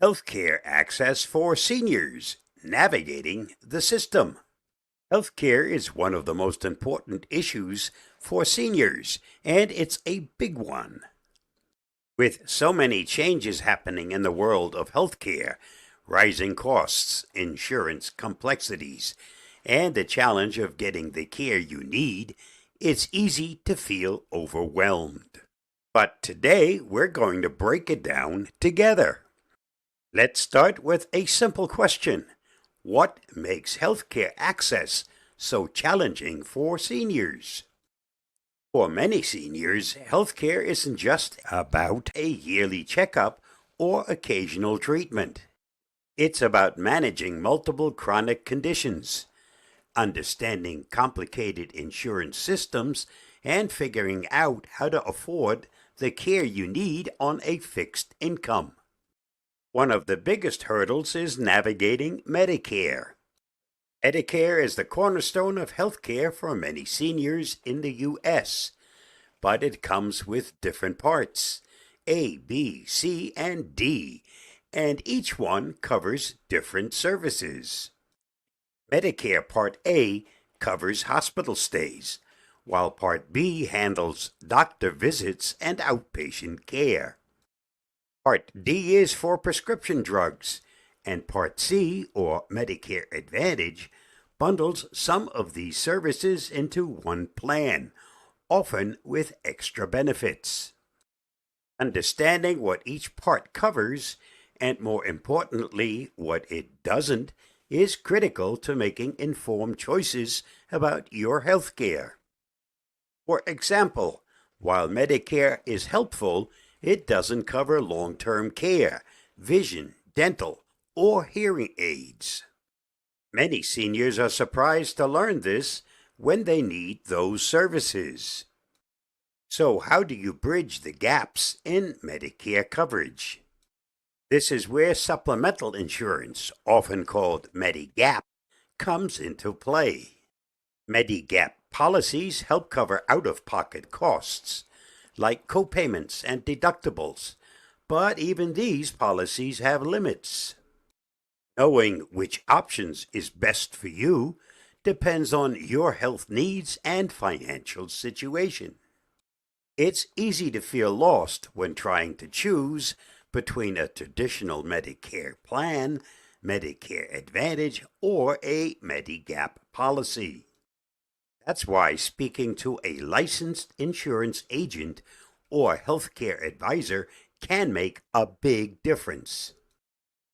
Healthcare access for seniors, navigating the system. Healthcare is one of the most important issues for seniors, and it's a big one. With so many changes happening in the world of healthcare, rising costs, insurance complexities, and the challenge of getting the care you need, it's easy to feel overwhelmed. But today we're going to break it down together. Let's start with a simple question. What makes healthcare access so challenging for seniors? For many seniors, healthcare isn't just about a yearly checkup or occasional treatment. It's about managing multiple chronic conditions, understanding complicated insurance systems, and figuring out how to afford the care you need on a fixed income. One of the biggest hurdles is navigating Medicare. Medicare is the cornerstone of healthcare for many seniors in the U.S., but it comes with different parts, A, B, C, and D, and each one covers different services. Medicare Part A covers hospital stays, while Part B handles doctor visits and outpatient care. Part D is for prescription drugs, and Part C, or Medicare Advantage, bundles some of these services into one plan, often with extra benefits. Understanding what each part covers, and more importantly, what it doesn't, is critical to making informed choices about your health care. For example, while Medicare is helpful, it doesn't cover long-term care, vision, dental, or hearing aids. Many seniors are surprised to learn this when they need those services. So how do you bridge the gaps in Medicare coverage? This is where supplemental insurance, often called Medigap, comes into play. Medigap policies help cover out-of-pocket costs, like copayments and deductibles, but even these policies have limits. Knowing which options is best for you depends on your health needs and financial situation. It's easy to feel lost when trying to choose between a traditional Medicare plan, Medicare Advantage, or a Medigap policy. That's why speaking to a licensed insurance agent or healthcare advisor can make a big difference.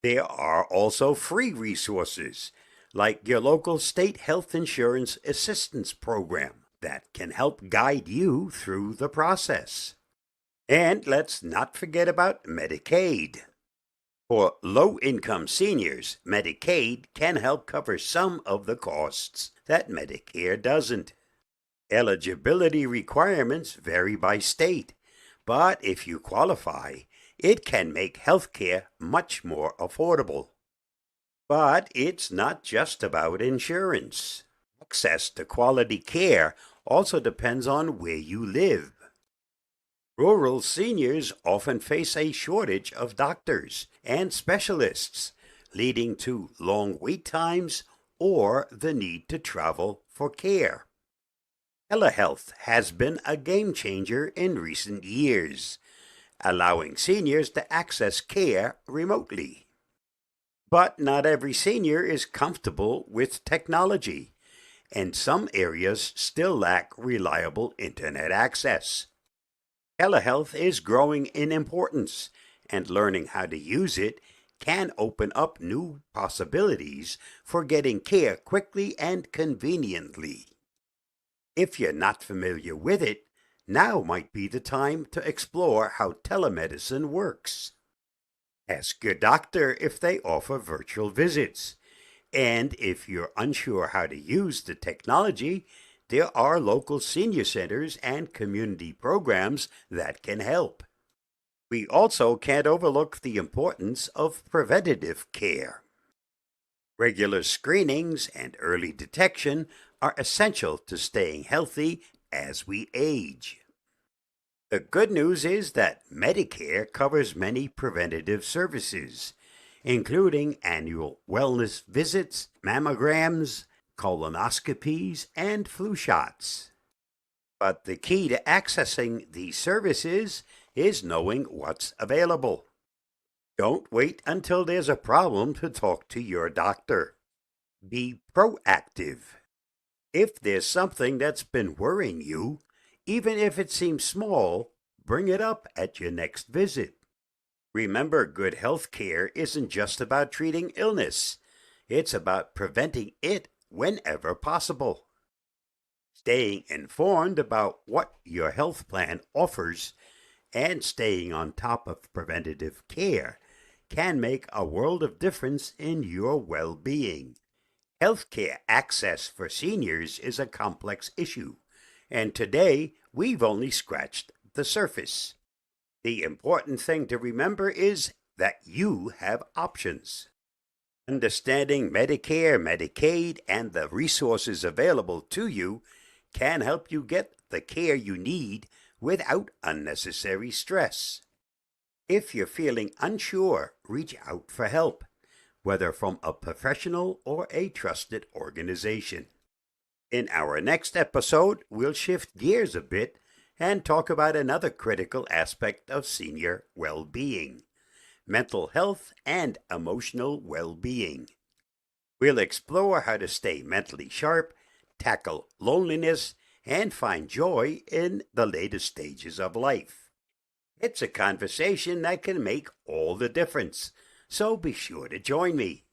There are also free resources, like your local state health insurance assistance program, that can help guide you through the process. And let's not forget about Medicaid. For low-income seniors, Medicaid can help cover some of the costs that Medicare doesn't. Eligibility requirements vary by state, but if you qualify, it can make healthcare much more affordable. But it's not just about insurance. Access to quality care also depends on where you live. Rural seniors often face a shortage of doctors and specialists, leading to long wait times or the need to travel for care. Telehealth has been a game changer in recent years, allowing seniors to access care remotely. But not every senior is comfortable with technology, and some areas still lack reliable internet access. Telehealth is growing in importance, and learning how to use it can open up new possibilities for getting care quickly and conveniently. If you're not familiar with it, now might be the time to explore how telemedicine works. Ask your doctor if they offer virtual visits, and if you're unsure how to use the technology, there are local senior centers and community programs that can help. We also can't overlook the importance of preventative care. Regular screenings and early detection are essential to staying healthy as we age. The good news is that Medicare covers many preventative services, including annual wellness visits, mammograms, colonoscopies, and flu shots. But the key to accessing these services is knowing what's available. Don't wait until there's a problem to talk to your doctor. Be proactive. If there's something that's been worrying you, even if it seems small, bring it up at your next visit. Remember, good health care isn't just about treating illness. It's about preventing it whenever possible. Staying informed about what your health plan offers and staying on top of preventative care can make a world of difference in your well-being. Healthcare access for seniors is a complex issue, and today we've only scratched the surface. The important thing to remember is that you have options. Understanding Medicare, Medicaid, and the resources available to you can help you get the care you need without unnecessary stress. If you're feeling unsure, reach out for help, whether from a professional or a trusted organization. In our next episode, we'll shift gears a bit and talk about another critical aspect of senior well-being: mental health and emotional well-being. We'll explore how to stay mentally sharp, tackle loneliness, and find joy in the later stages of life. It's a conversation that can make all the difference, so be sure to join me.